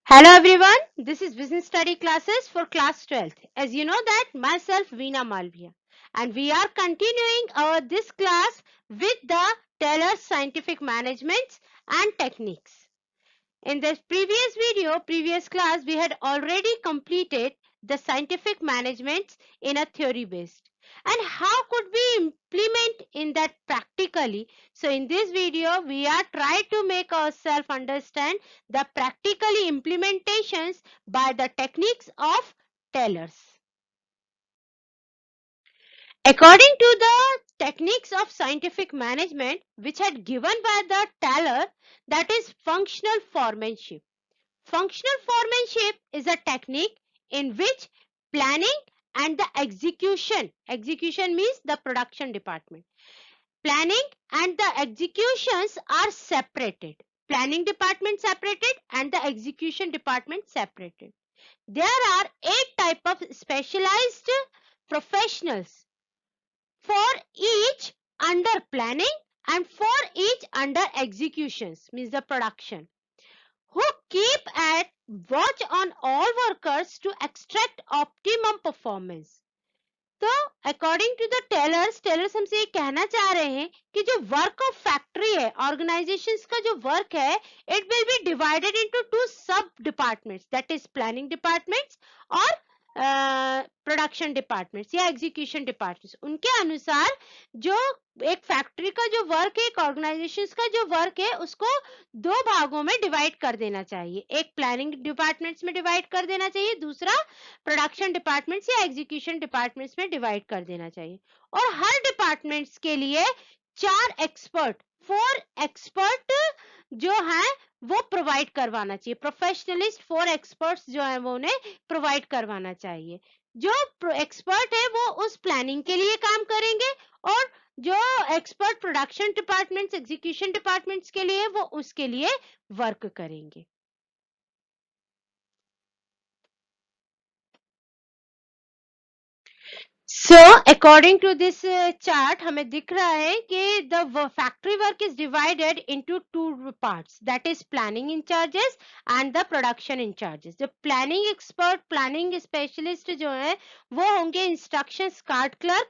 Hello everyone, this is business study classes for class 12th. As you know that myself Veena Malviya, and we are continuing our this class with the Taylor's scientific management and techniques. In the previous class, we had already completed the scientific management in a theory based. And how could we implement in that practically? So in this video, we are trying to make ourselves understand the practically implementations by the techniques of Taylor's. According to the techniques of scientific management, which had given by the Taylor, that is functional foremanship. Functional foremanship is a technique in which planning and the execution means the production department. Planning and the executions are separated. Planning department separated and the execution department separated. There are 8 type of specialized professionals for each under planning and for each under executions means the production, who keep at watch on all workers to extract optimum performance. तो according to the tailors हमसे ये कहना चाह रहे हैं कि जो work of factory है, ऑर्गेनाइजेशंस का जो वर्क है, it will be divided into 2 सब departments, that is planning departments और प्रोडक्शन डिपार्टमेंट्स या एग्जीक्यूशन डिपार्टमेंट्स. उनके अनुसार जो एक फैक्ट्री का जो वर्क है, एक ऑर्गेनाइजेशन का जो वर्क है, उसको 2 भागों में डिवाइड कर देना चाहिए. एक प्लानिंग डिपार्टमेंट्स में डिवाइड कर देना चाहिए, दूसरा प्रोडक्शन डिपार्टमेंट्स या एग्जीक्यूशन डिपार्टमेंट्स में डिवाइड कर देना चाहिए. और हर डिपार्टमेंट्स के लिए 4 एक्सपर्ट जो है वो प्रोवाइड करवाना चाहिए. प्रोफेशनलिस्ट 4 एक्सपर्ट्स जो है वो उन्हें प्रोवाइड करवाना चाहिए. जो एक्सपर्ट है वो उस प्लानिंग के लिए काम करेंगे और जो expert production departments, execution departments के लिए वो उसके लिए वर्क करेंगे. So according to this chart हमें दिख रहा है कि the factory work is divided into 2 parts, that is planning in charges and the production in charges. जो planning expert, planning specialist जो है वो होंगे instructions card clerk,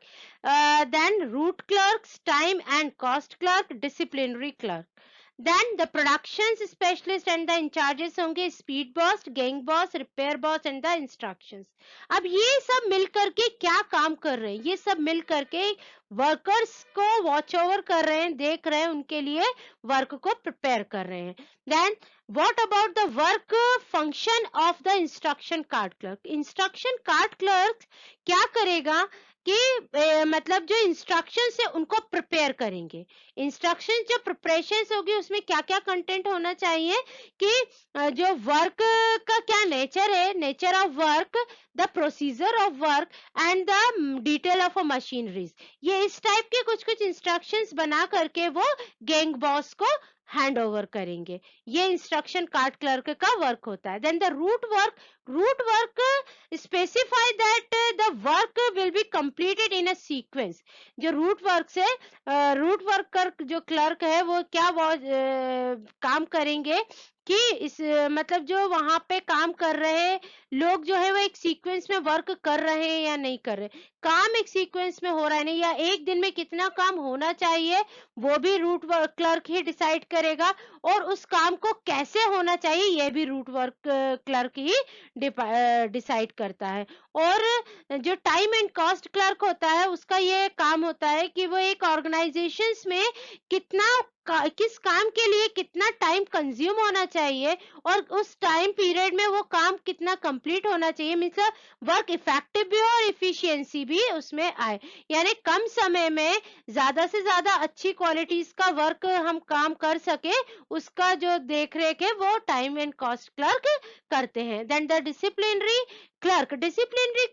then route clerks, time and cost clerk, disciplinary clerk. Then the productions specialist and the in charges होंगे speed boss, gang boss, repair boss and the instructions. अब ये सब मिल करके क्या काम कर रहे हैं? ये सब मिल करके वर्कर्स को वॉच ओवर कर रहे हैं, देख रहे हैं, उनके लिए वर्क को प्रिपेयर कर रहे हैं. Then what about the work function of the instruction card clerk? Instruction card clerk क्या करेगा कि मतलब जो इंस्ट्रक्शंस है उनको प्रिपेयर करेंगे. इंस्ट्रक्शन जो प्रिपरेशन होगी उसमें क्या क्या कंटेंट होना चाहिए कि जो वर्क का क्या नेचर है, nature of work, the procedure of work and the detail of a machineries. ये इस टाइप के कुछ कुछ इंस्ट्रक्शंस बना करके वो गैंग बॉस को हैंड ओवर करेंगे. ये इंस्ट्रक्शन कार्ड क्लर्क का वर्क होता है. Then the route work specify that the work will be completed in a sequence. जो रूट वर्क से रूट वर्कर जो क्लर्क है वो क्या काम करेंगे कि इस मतलब जो वहां पे काम कर रहे लोग जो है वो एक सीक्वेंस में वर्क कर रहे हैं या नहीं कर रहे, काम एक सीक्वेंस में हो रहा है नहीं, या एक दिन में कितना काम होना चाहिए वो भी रूट वर्क क्लर्क ही डिसाइड करेगा, और उस काम को कैसे होना चाहिए ये भी रूट वर्क क्लर्क ही डिसाइड करता है. और जो टाइम एंड कॉस्ट क्लर्क होता है उसका ये काम होता है कि वो एक ऑर्गेनाइजेशंस में किस काम के लिए कितना टाइम कंज्यूम होना चाहिए और उस टाइम पीरियड में वो काम कितना कंप्लीट होना चाहिए, मतलब वर्क इफेक्टिव भी और इफिशियंसी भी उसमें आए, यानी कम समय में ज्यादा से ज्यादा अच्छी क्वालिटीज का वर्क हम काम कर सके, उसका जो देख रेख है वो टाइम एंड कॉस्ट क्लर्क करते हैं. देन द डिसिप्लिनरी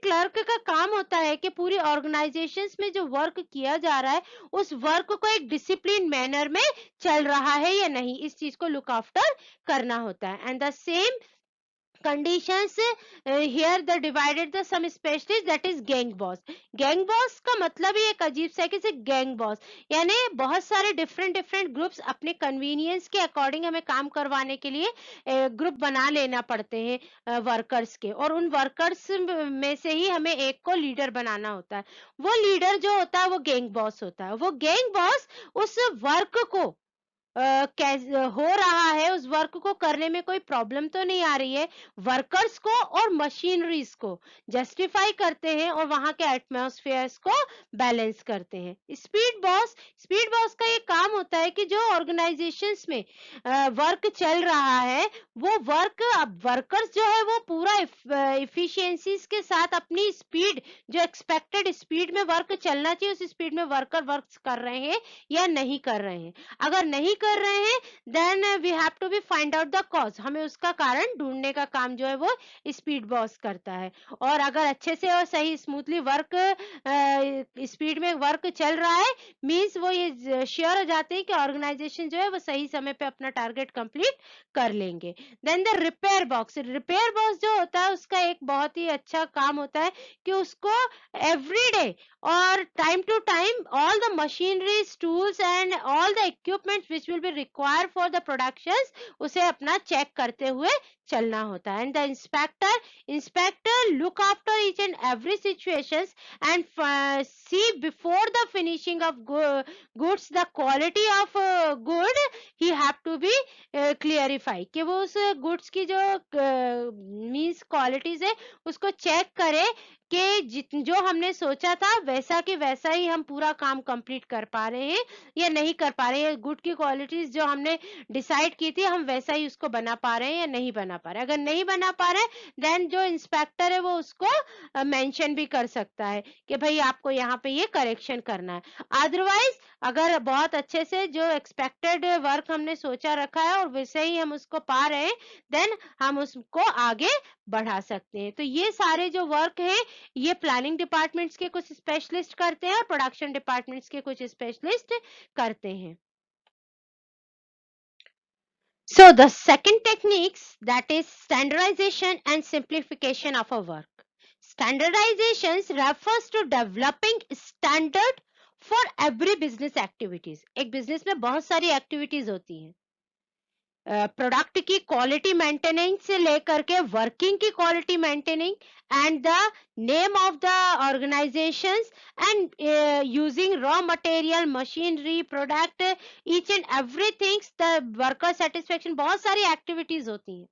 क्लर्क का काम होता है कि पूरी ऑर्गेनाइजेशंस में जो वर्क किया जा रहा है उस वर्क को एक डिसिप्लिन मैनर में चल रहा है या नहीं, इस चीज को लुक आफ्टर करना होता है. And the same conditions here the divided the some specialist, that is gang boss. Gang boss का मतलब ही एक अजीब सा है कि gang boss यानी बहुत सारे डिफरेंट ग्रुप्स अपने कन्वीनियंस के अकॉर्डिंग हमें काम करवाने के लिए ग्रुप बना लेना पड़ते हैं वर्कर्स के, और उन वर्कर्स में से ही हमें एक को लीडर बनाना होता है। वो लीडर जो होता है वो गैंग बॉस होता है। वो गैंग बॉस उस वर्क को हो रहा है, उस वर्क को करने में कोई प्रॉब्लम तो नहीं आ रही है, वर्कर्स को और मशीनरीज को जस्टिफाई करते हैं और वहां के एटमॉस्फेयर्स को बैलेंस करते हैं। स्पीड बॉस का ये काम होता है कि जो ऑर्गेनाइजेशंस में वर्क चल रहा है वो वर्क, अब वर्कर्स जो है वो पूरा इफिशियंसीज के साथ अपनी स्पीड, जो एक्सपेक्टेड स्पीड में वर्क चलना चाहिए उस स्पीड में वर्कर वर्क कर रहे हैं या नहीं कर रहे हैं। अगर नहीं कर रहे हैं then we have to be find out the cause, हमें उसका कारण ढूंढने का काम जो है वो स्पीड बॉस करता है। और अगर अच्छे से और सही स्मूथली वर्क स्पीड में वर्क चल रहा है मींस वो ये श्योर हो जाते हैं कि ऑर्गेनाइजेशन जो है वो सही समय पे अपना टारगेट कंप्लीट कर लेंगे। देन द रिपेयर बॉक्स जो होता है उसका एक बहुत ही अच्छा काम होता है कि उसको एवरीडे और time to time all the machineries, tools and all the equipments which will be required for the productions उसे अपना चेक करते हुए चलना होता है। And the inspector look after each and every situations and see before the finishing of goods the quality of good he have to be clarify, कि वो उस goods की जो means qualities है उसको चेक करे कि जो हमने सोचा था वैसा कि वैसा ही हम पूरा काम कंप्लीट कर पा रहे हैं या नहीं कर पा रहे हैं, गुड की क्वालिटीज जो हमने डिसाइड की थी हम वैसा ही उसको बना पा रहे हैं या नहीं बना पा रहे हैं। अगर नहीं बना पा रहे देन जो इंस्पेक्टर है वो उसको मेंशन भी कर सकता है कि भाई आपको यहाँ पे ये करेक्शन करना है। अदरवाइज अगर बहुत अच्छे से जो एक्सपेक्टेड वर्क हमने सोचा रखा है और वैसे ही हम उसको पा रहे हैं देन हम उसको आगे बढ़ा सकते हैं। तो ये सारे जो वर्क है ये प्लानिंग डिपार्टमेंट्स के कुछ स्पेशलिस्ट करते हैं और प्रोडक्शन डिपार्टमेंट्स के कुछ स्पेशलिस्ट करते हैं। So the second techniques, that is standardization and simplification of a work. Standardizations refers to developing standard for every business activities. एक बिजनेस में बहुत सारी एक्टिविटीज होती हैं, प्रोडक्ट की क्वालिटी मेंटेनेंस से लेकर के वर्किंग की quality maintaining and the name of the organisations and using raw material machinery product each and everything the worker satisfaction, बहुत सारी एक्टिविटीज होती हैं।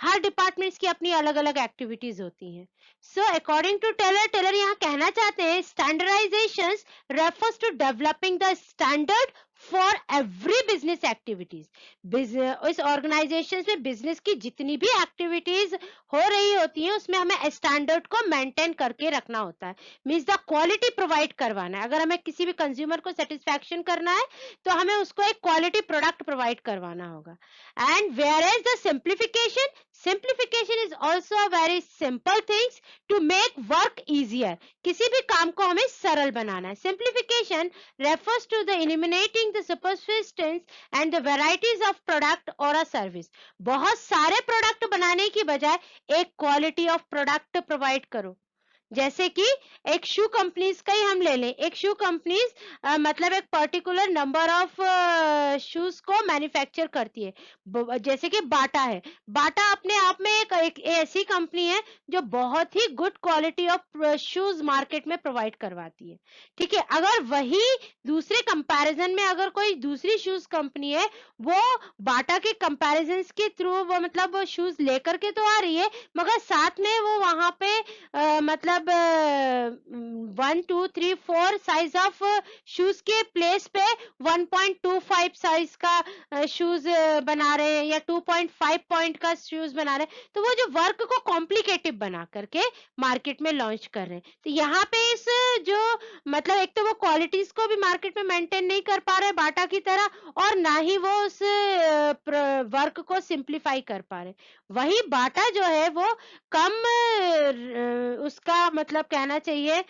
हर डिपार्टमेंट्स की अपनी अलग अलग एक्टिविटीज होती हैं। सो अकॉर्डिंग टू टेलर यहाँ कहना चाहते हैं standardizations refers to developing the standard for every business activities. इस ऑर्गेनाइजेशन में बिजनेस की जितनी भी एक्टिविटीज हो रही होती हैं उसमें हमें स्टैंडर्ड को मेंटेन करके रखना होता है, मीन्स द क्वालिटी प्रोवाइड करवाना है। अगर हमें किसी भी कंज्यूमर को सेटिस्फैक्शन करना है तो हमें उसको एक क्वालिटी प्रोडक्ट प्रोवाइड करवाना होगा। And where is the simplification is also a very simple things to make work easier. किसी भी काम को हमें सरल बनाना है। Simplification refers to the eliminating the subsistence and the varieties of product or a service। बहुत सारे प्रोडक्ट बनाने की बजाय एक क्वालिटी ऑफ प्रोडक्ट प्रोवाइड करो। जैसे कि एक शू कंपनीज का ही हम ले लें, एक शू कंपनीज मतलब एक पर्टिकुलर नंबर ऑफ शूज को मैन्युफैक्चर करती है। जैसे कि बाटा है, बाटा अपने आप में एक ऐसी कंपनी है जो बहुत ही good quality of shoes market में प्रोवाइड करवाती है। ठीक है, अगर वही दूसरे कंपैरिजन में अगर कोई दूसरी शूज कंपनी है वो बाटा के कंपैरिजन के थ्रू वो मतलब वो शूज लेकर के तो आ रही है मगर साथ में वो वहां पे मतलब 1 2 3 4 साइज ऑफ शूज के प्लेस पे 1.25 साइज का शूज बना रहे हैं या 2.5 पॉइंट का शूज बना रहे हैं, तो वो जो वर्क को कॉम्प्लिकेटिव बना करके मार्केट में लॉन्च कर रहे हैं। तो यहाँ पे इस जो मतलब एक तो वो क्वालिटीज को भी मार्केट में मेंटेन नहीं कर पा रहे बाटा की तरह और ना ही वो उस वर्क को सिंप्लीफाई कर पा रहे। वही बाटा जो है वो कम उसका मतलब कहना चाहिए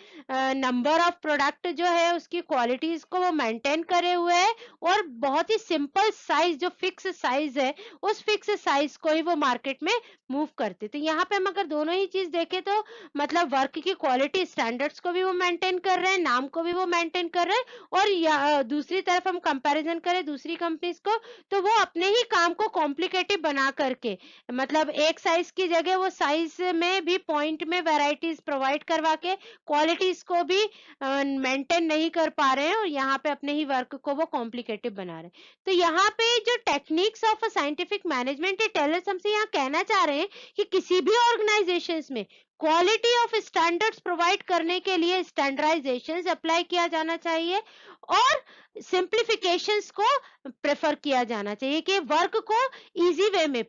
नंबर ऑफ प्रोडक्ट जो है उसकी क्वालिटीज को वो मेंटेन करे हुए है, और बहुत ही सिंपल साइज जो फिक्स साइज है उस फिक्स साइज को ही वो मार्केट में मूव करते। तो यहाँ पे हम अगर दोनों ही चीज देखें तो मतलब वर्क की क्वालिटी स्टैंडर्ड्स को भी वो मेंटेन कर रहे हैं, नाम को भी वो मेंटेन कर रहे हैं, और दूसरी तरफ हम कंपैरिजन करें दूसरी कंपनीज को, तो वो अपने ही काम को कॉम्प्लिकेटिव बना करके मतलब एक साइज की जगह वो साइज में भी पॉइंट में वैरायटीज प्रोवाइड करवा के क्वालिटीज को भी मेंटेन नहीं कर पा रहे हैं, और यहाँ पे अपने ही वर्क को वो कॉम्प्लिकेटिव बना रहे हैं। तो यहाँ पे जो techniques of scientific management Taylor's हमसे यहाँ कहना चाह रहे हैं कि किसी भी ऑर्गेनाइजेशंस में क्वालिटी ऑफ स्टैंडर्ड्स प्रोवाइड करने के लिए स्टैंडर्डाइजेशन अप्लाई किया जाना चाहिए, और सिंप्लीफिकेशंस को प्रेफर किया जाना चाहिए कि वर्क को इजी वे में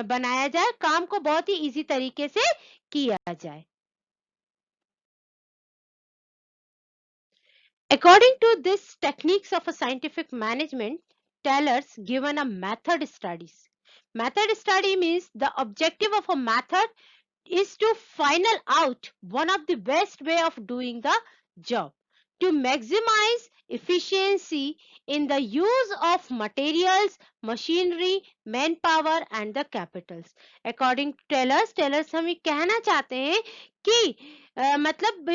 बनाया जाए, काम को बहुत ही इजी तरीके से किया जाए। According to this techniques of a scientific management, Taylor's given a method studies. Method study means the objective of a method is to final out one of the best way of doing the job to maximize efficiency in the use of materials, machinery, manpower and the capitals. According to Taylor's हम ये कहना चाहते हैं कि मतलब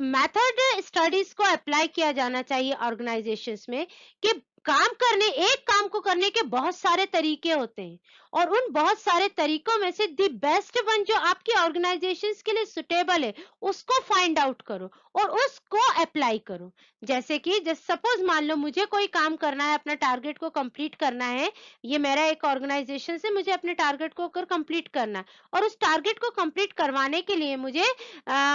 method studies को apply किया जाना चाहिए ऑर्गेनाइजेशंस में कि एक काम को करने के बहुत सारे तरीके होते हैं, और उन बहुत सारे तरीकों में से दी बेस्ट वन जो आपकी ऑर्गेनाइजेशंस के लिए सुटेबल है उसको फाइंड आउट करो और उसको अप्लाई करो। जैसे कि सपोज मान लो मुझे कोई काम करना है, अपना टारगेट को कंप्लीट करना है, ये मेरा एक ऑर्गेनाइजेशन से मुझे अपने टारगेट को कंप्लीट करना है, और उस टारगेट को कंप्लीट करवाने के लिए मुझे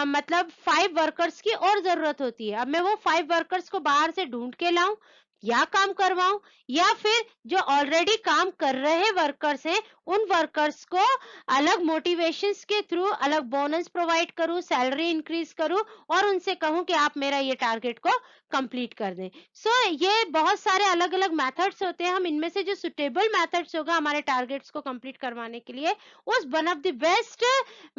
मतलब 5 वर्कर्स की और जरूरत होती है। अब मैं वो 5 वर्कर्स को बाहर से ढूंढ के लाऊं या काम करवाऊं, या फिर जो ऑलरेडी काम कर रहे वर्कर्स हैं उन वर्कर्स को अलग मोटिवेशंस के थ्रू अलग बोनस प्रोवाइड करूं, सैलरी इंक्रीज करूं, और उनसे कहूं कि आप मेरा ये टारगेट को कंप्लीट कर दें। सो ये बहुत सारे अलग अलग मेथड्स होते हैं, हम इनमें से जो सुटेबल मेथड्स होगा हमारे टारगेट्स को कंप्लीट करवाने के लिए, उस one of the best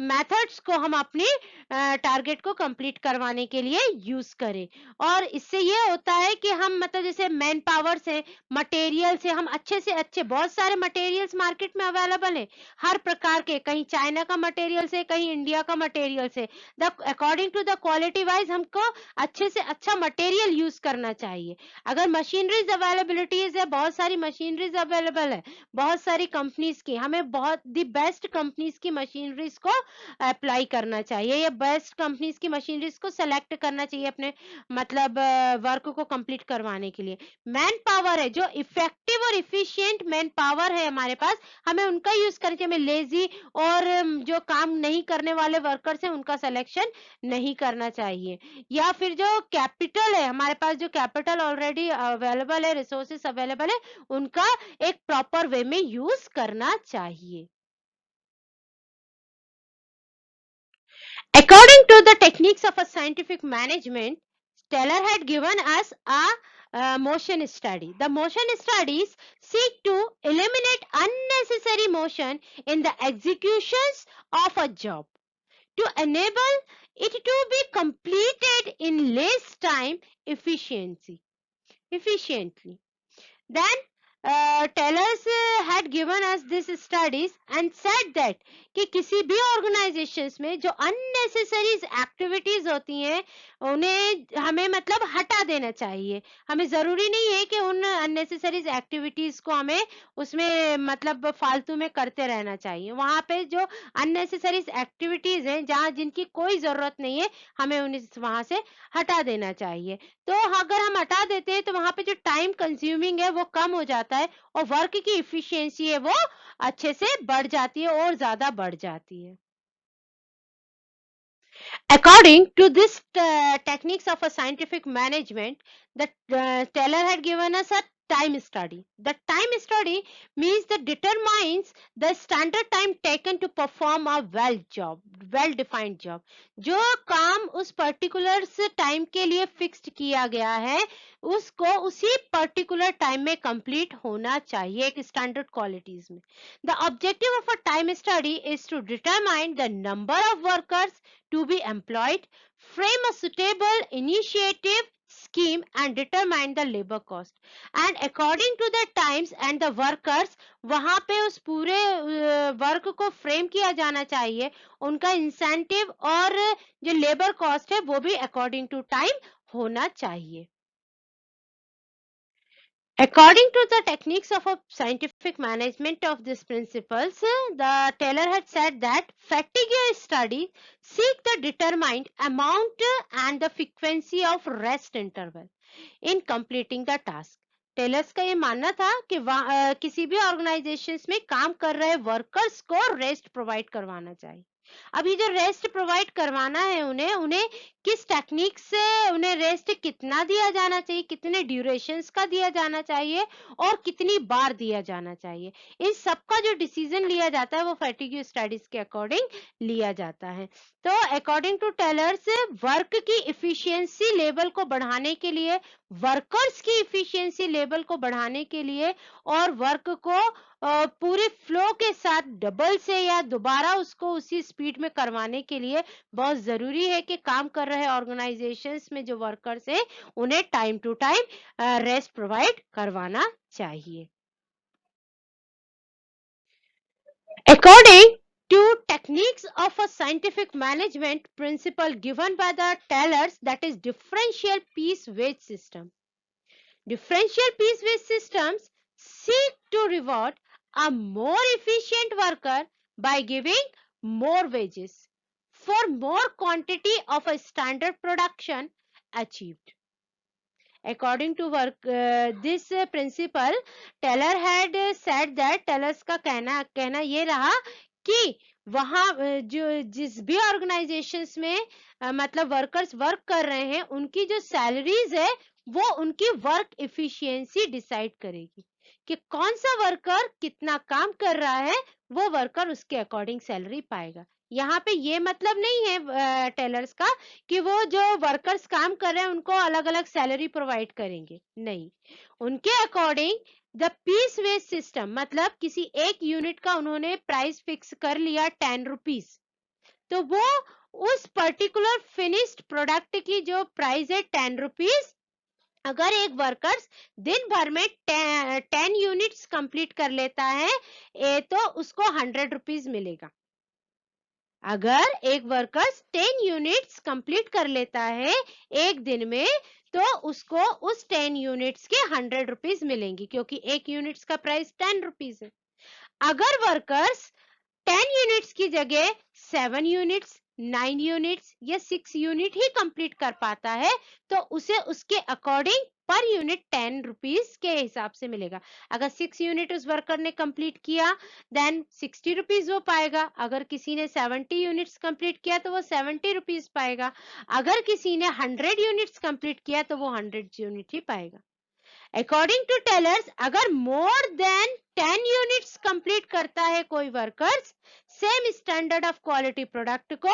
methods को हम अपनी टारगेट को कंप्लीट करवाने के लिए यूज करें। और इससे ये होता है कि हम मतलब जैसे मैन पावर से, मटेरियल से, हम अच्छे से अच्छे बहुत सारे मटेरियल्स मार्केट में अवेलेबल है हर प्रकार के, कहीं चाइना का मटेरियल से, कहीं इंडिया का मटेरियल से, the according to the quality wise हमको अच्छे से अच्छा मटेरियल यूज करना चाहिए। अगर मशीनरीज अवेलेबिलिटीज है, बहुत सारी मशीनरीज अवेलेबल है बहुत सारी कंपनीज की, हमें बहुत दी बेस्ट कंपनीज की मशीनरीज को अप्लाई करना चाहिए, या बेस्ट कंपनीज की मशीनरीज को सेलेक्ट करना चाहिए अपने मतलब वर्क को कंप्लीट करवाने के लिए। मैन पावर है जो इफेक्टिव और इफिशिएंट मैन पावर है हमारे पास, हमें उनका यूज करके, हमें लेजी और जो काम नहीं करने वाले वर्कर्स हैं उनका सिलेक्शन नहीं करना चाहिए। या फिर जो कैपिटल है हमारे पास, जो कैपिटल ऑलरेडी अवेलेबल है, रिसोर्सेस अवेलेबल है, उनका एक प्रॉपर वे में यूज करना चाहिए। According to the techniques of a scientific management, Steller had given us a motion study. The motion studies seek to eliminate unnecessary motion in the executions of a job to enable it to be completed in less time efficiently. Then Taylor's had given us this studies and said that कि किसी भी organisations में जो unnecessary activities होती हैं उन्हें हमें मतलब हटा देना चाहिए। हमें जरूरी नहीं है कि उन अननेसेसरी एक्टिविटीज को हमें उसमें मतलब फालतू में करते रहना चाहिए। वहां पे जो अननेसेसरी एक्टिविटीज हैं जहाँ जिनकी कोई जरूरत नहीं है, हमें उन्हें वहां से हटा देना चाहिए। तो अगर हम हटा देते हैं तो वहां पे जो टाइम कंज्यूमिंग है वो कम हो जाता है, और वर्क की इफिशियंसी है वो अच्छे से बढ़ जाती है और ज्यादा बढ़ जाती है। According to this techniques of a scientific management, the Taylor had given us a time study. The time study means that determines the standard time taken to perform a well defined job. जो काम उस particular time के लिए fixed किया गया है, उसको उसी particular time में complete होना चाहिए एक standard qualities में. The objective of a time study is to determine the number of workers to be employed, frame a suitable initiative scheme and determine the labor cost. And according to the times and the workers, वहां पे उस पूरे work को frame किया जाना चाहिए, उनका incentive और जो लेबर कॉस्ट है वो भी अकॉर्डिंग टू टाइम होना चाहिए. According to the techniques of a scientific management of these principles, the Taylor had said that fatigue studies seek the determined amount and the frequency of rest interval in completing the task. Taylor's का ये मानना था कि किसी भी organisations में काम कर रहे वर्कर्स को रेस्ट प्रोवाइड करवाना चाहिए. अब ये जो रेस्ट प्रोवाइड करवाना है उन्हें किस टेक्निक से उन्हें रेस्ट कितना दिया जाना चाहिए, कितने ड्यूरेशंस का दिया जाना चाहिए और कितनी बार दिया जाना चाहिए, इन सबका जो डिसीजन लिया जाता है वो फैटिग स्टडीज के अकॉर्डिंग लिया जाता है. तो अकॉर्डिंग टू टेलर्स, वर्क की इफिशियंसी लेवल को बढ़ाने के लिए, वर्कर्स की इफिशियंसी लेवल को बढ़ाने के लिए और वर्क को पूरे फ्लो के साथ डबल से या दोबारा उसको उसी स्पीड में करवाने के लिए बहुत जरूरी है कि काम कर रहे ऑर्गेनाइजेशंस में जो वर्कर्स है उन्हें time to time rest provide करवाना चाहिए. According to techniques of a scientific management principle given by the Taylors, that is differential piece wage system. Differential piece wage systems seek to reward a more efficient worker by giving more wages for more quantity of a standard production achieved. According to this principle, Taylor had said that Taylor's का कहना ये रहा कि वहां जो जिस भी organisations में मतलब वर्कर्स वर्क कर रहे हैं उनकी जो सैलरीज है वो उनकी वर्क इफिशियंसी डिसाइड करेगी कि कौन सा वर्कर कितना काम कर रहा है, वो वर्कर उसके अकॉर्डिंग सैलरी पाएगा. यहाँ पे ये मतलब नहीं है टेलर्स का कि वो जो वर्कर्स काम कर रहे हैं उनको अलग अलग सैलरी प्रोवाइड करेंगे, नहीं. उनके according the piece wage system, मतलब किसी एक यूनिट का उन्होंने प्राइस फिक्स कर लिया 10 रुपीज, तो वो उस पर्टिकुलर फिनिश्ड प्रोडक्ट की जो प्राइस है 10 रुपीज, अगर एक वर्कर्स दिन भर में 10 यूनिट्स कंप्लीट कर लेता है तो उसको 100 रुपीज मिलेगा. अगर एक वर्कर्स 10 यूनिट्स कंप्लीट कर लेता है एक दिन में तो उसको उस 10 यूनिट्स के 100 रुपीज मिलेंगी, क्योंकि एक यूनिट्स का प्राइस 10 रुपीज है. अगर वर्कर्स 10 यूनिट्स की जगह 7 यूनिट्स, 9 यूनिट्स या 6 यूनिट ही कंप्लीट कर पाता है तो उसे उसके अकॉर्डिंग पर यूनिट 10 रुपीज के हिसाब से मिलेगा. अगर 6 यूनिट उस वर्कर ने कंप्लीट किया देन 60 रुपीज वो पाएगा. अगर किसी ने 70 यूनिट्स कंप्लीट किया तो वो 70 रुपीज पाएगा. अगर किसी ने 100 यूनिट्स कंप्लीट किया तो वो 100 यूनिट ही पाएगा. अकॉर्डिंग टू टेलर्स, अगर मोर देन 10 यूनिट्स कंप्लीट करता है कोई workers same standard of quality product को,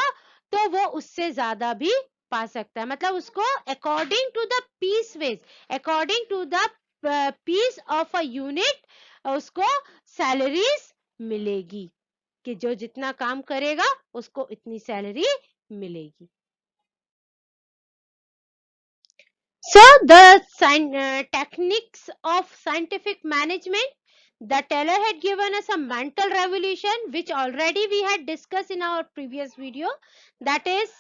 तो वो उससे ज्यादा भी पा सकता है. मतलब उसको according to the piece wage, according to the piece of a unit उसको सैलरीज मिलेगी कि जो जितना काम करेगा उसको इतनी सैलरी मिलेगी. So the techniques of scientific management, the Taylor had given us a mental revolution which already we had discussed in our previous video, that is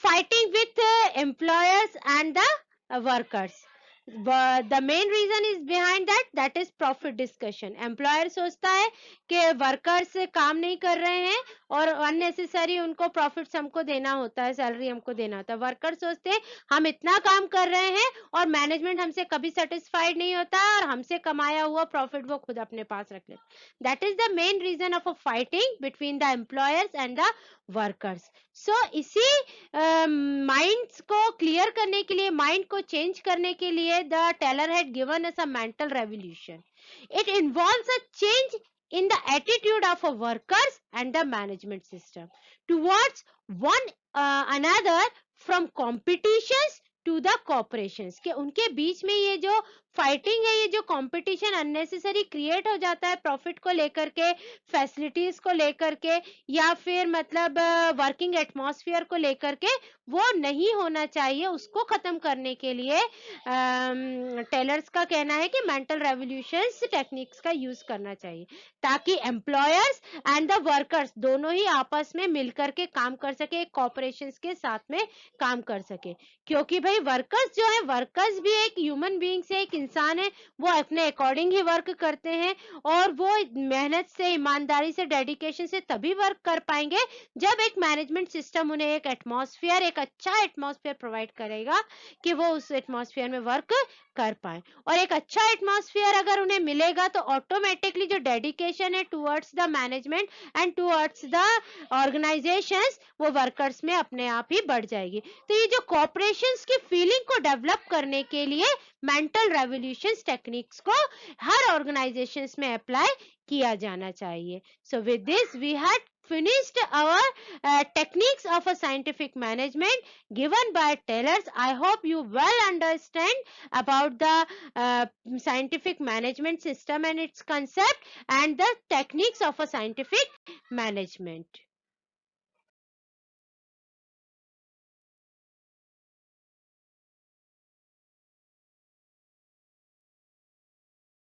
fighting with employers and the workers. The main reason is behind that is profit discussion. Employer सोचता है कि workers काम नहीं कर रहे हैं और unnecessary उनको प्रॉफिट्स हमको देना होता है, सैलरी हमको देना होता है. वर्कर सोचते हैं हम इतना काम कर रहे हैं और मैनेजमेंट हमसे कभी सेटिस्फाइड नहीं होता और हमसे कमाया हुआ प्रॉफिट वो खुद अपने पास रख लेते. That is the main reason of a fighting between the employers and the workers. So इसी माइंड्स को क्लियर करने के लिए, माइंड को चेंज करने के लिए the teller had given us a mental revolution. It involves a change in the attitude of our workers and the management system towards one another, from competitions to the cooperations. कि उनके बीच में ये जो fighting है, ये जो competition unnecessary create हो जाता है प्रॉफिट को लेकर के, फैसिलिटीज को लेकर के, या फिर मतलब वर्किंग एटमॉस्फेयर को लेकर के, वो नहीं होना चाहिए. उसको खत्म करने के लिए टेलर्स का कहना है कि मेंटल रेवोल्यूशंस टेक्निक्स का यूज करना चाहिए, ताकि एम्प्लॉयर्स एंड द वर्कर्स दोनों ही आपस में मिलकर के काम कर सके, एक कॉपरेशंस के साथ में काम कर सके. क्योंकि भाई वर्कर्स जो है, वर्कर्स भी एक ह्यूमन बीइंग से, एक इंसान है, वो अपने अकॉर्डिंग ही वर्क करते हैं, और वो मेहनत से, ईमानदारी से, डेडिकेशन से तभी वर्क कर पाएंगे जब एक मैनेजमेंट सिस्टम उन्हें एक एटमॉस्फेयर, एक अच्छा एटमॉस्फेयर प्रोवाइड करेगा कि वो उस एटमॉस्फेयर में वर्क कर पाए. और एक अच्छा एटमॉस्फेयर अगर उन्हें मिलेगा तो ऑटोमेटिकली जो डेडिकेशन है towards the management and towards the organisations, वो वर्कर्स में अपने आप ही बढ़ जाएगी. तो ये जो कॉपरेशंस की फीलिंग को डेवलप करने के लिए मेंटल रेवोल्यूशंस टेक्निक्स को हर ऑर्गेनाइजेशंस में अप्लाई किया जाना चाहिए. So with this we had finished our techniques of a scientific management given by Taylors. I hope you well understand about the scientific management system and its concept and the techniques of a scientific management.